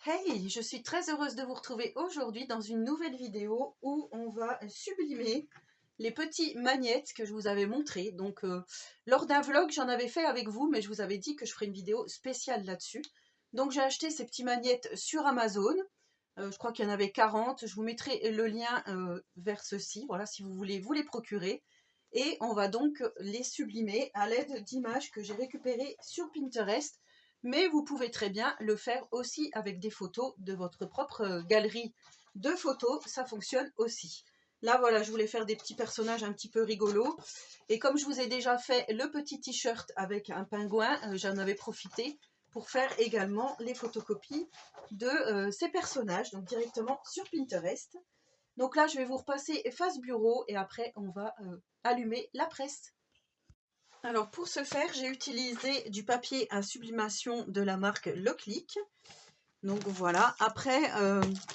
Hey, je suis très heureuse de vous retrouver aujourd'hui dans une nouvelle vidéo où on va sublimer les petits magnettes que je vous avais montrés. Donc, lors d'un vlog, j'en avais fait avec vous, mais je vous avais dit que je ferais une vidéo spéciale là-dessus. Donc, j'ai acheté ces petits magnettes sur Amazon. Je crois qu'il y en avait 40. Je vous mettrai le lien vers ceux-ci, voilà, si vous voulez vous les procurer. Et on va donc les sublimer à l'aide d'images que j'ai récupérées sur Pinterest. Mais vous pouvez très bien le faire aussi avec des photos de votre propre galerie de photos. Ça fonctionne aussi. Là, voilà, je voulais faire des petits personnages un petit peu rigolos. Et comme je vous ai déjà fait le petit t-shirt avec un pingouin, j'en avais profité pour faire également les photocopies de ces personnages, donc directement sur Pinterest. Donc là, je vais vous repasser face bureau et après, on va allumer la presse. Alors pour ce faire, j'ai utilisé du papier à sublimation de la marque Loclick. Donc voilà, après,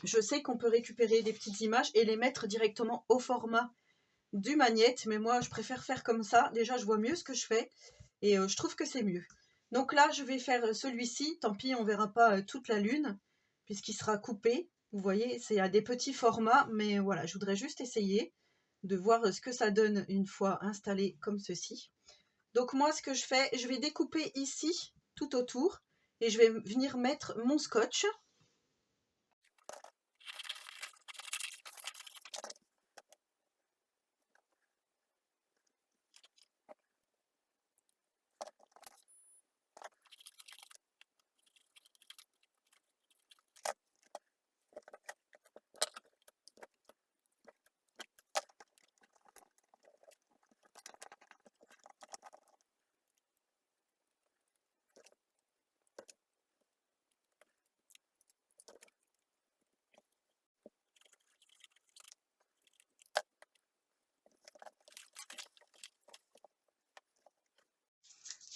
je sais qu'on peut récupérer des petites images et les mettre directement au format du magnète, mais moi je préfère faire comme ça. Déjà, je vois mieux ce que je fais et je trouve que c'est mieux. Donc là, je vais faire celui-ci. Tant pis, on ne verra pas toute la lune puisqu'il sera coupé. Vous voyez, c'est à des petits formats, mais voilà, je voudrais juste essayer de voir ce que ça donne une fois installé comme ceci. Donc moi, ce que je fais, je vais découper ici, tout autour, et je vais venir mettre mon scotch.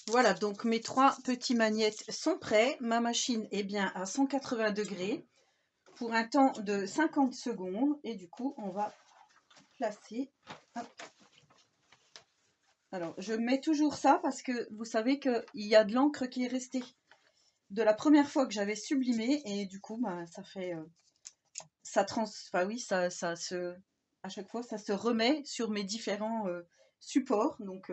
Voilà, donc mes 3 petits magnettes sont prêts. Ma machine est bien à 180 degrés pour un temps de 50 secondes. Et du coup, on va placer. Hop. Alors, je mets toujours ça parce que vous savez qu'il y a de l'encre qui est restée de la première fois que j'avais sublimé. Et du coup, bah, ça fait... enfin oui, ça se... À chaque fois, ça se remet sur mes différents supports. Donc,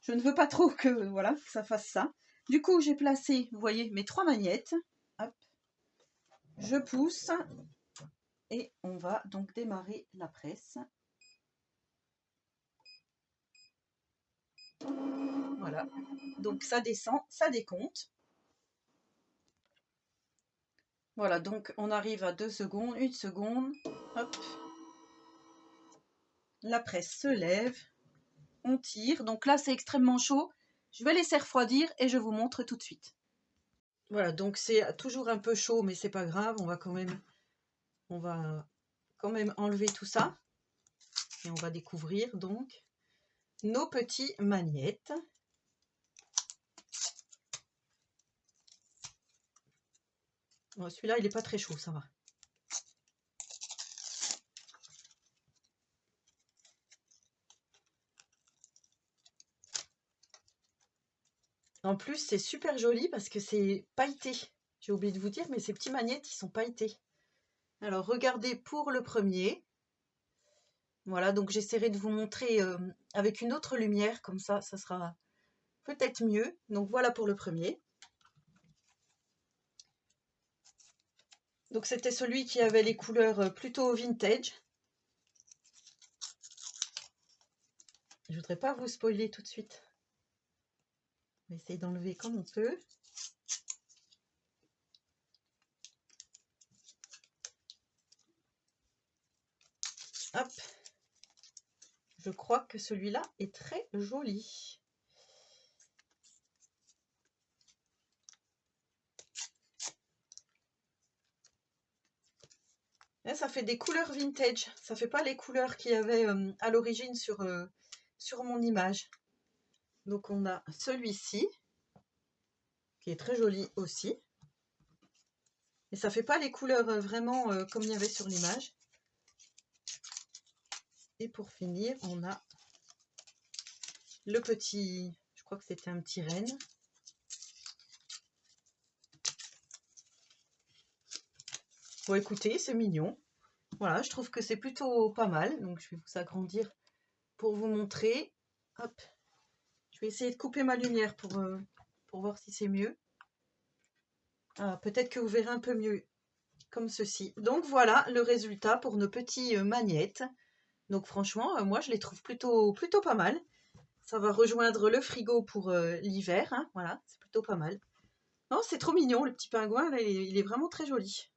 je ne veux pas trop que, voilà, que ça fasse ça. Du coup, j'ai placé, vous voyez, mes 3 magnettes. Hop, je pousse et on va donc démarrer la presse. Voilà, donc ça descend, ça décompte. Voilà, donc on arrive à 2 secondes, 1 seconde. Hop, la presse se lève, on tire. Donc là, c'est extrêmement chaud. Je vais laisser refroidir et je vous montre tout de suite. Voilà, donc c'est toujours un peu chaud, mais c'est pas grave. On va quand même enlever tout ça. Et on va découvrir donc nos petits magnettes. Bon, celui-là, il n'est pas très chaud, ça va. En plus, c'est super joli parce que c'est pailleté. J'ai oublié de vous dire, mais ces petits magnettes, ils sont pailletés. Alors, regardez pour le premier. Voilà, donc j'essaierai de vous montrer avec une autre lumière, comme ça sera peut-être mieux. Donc voilà pour le premier. Donc c'était celui qui avait les couleurs plutôt vintage. Je voudrais pas vous spoiler tout de suite. On va essayer d'enlever comme on peut. Hop. Je crois que celui-là est très joli. Là, ça fait des couleurs vintage. Ça fait pas les couleurs qu'il y avait à l'origine sur mon image. Donc on a celui-ci qui est très joli aussi. Et ça fait pas les couleurs vraiment comme il y avait sur l'image. Et pour finir, on a le petit, je crois que c'était un petit renne. Bon, écoutez, c'est mignon. Voilà, je trouve que c'est plutôt pas mal. Donc, je vais vous agrandir pour vous montrer. Hop. Je vais essayer de couper ma lumière pour voir si c'est mieux. Ah, peut-être que vous verrez un peu mieux comme ceci. Donc, voilà le résultat pour nos petits magnettes. Donc, franchement, moi, je les trouve plutôt pas mal. Ça va rejoindre le frigo pour l'hiver. Hein, voilà, c'est plutôt pas mal. Non, c'est trop mignon, le petit pingouin, là, il est vraiment très joli.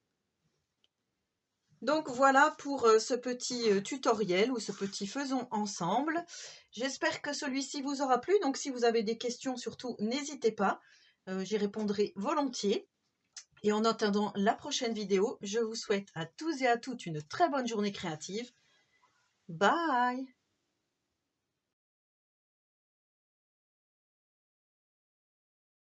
Donc voilà pour ce petit tutoriel ou ce petit faisons ensemble. J'espère que celui-ci vous aura plu. Donc si vous avez des questions, surtout, n'hésitez pas. J'y répondrai volontiers. Et en attendant la prochaine vidéo, je vous souhaite à tous et à toutes une très bonne journée créative. Bye!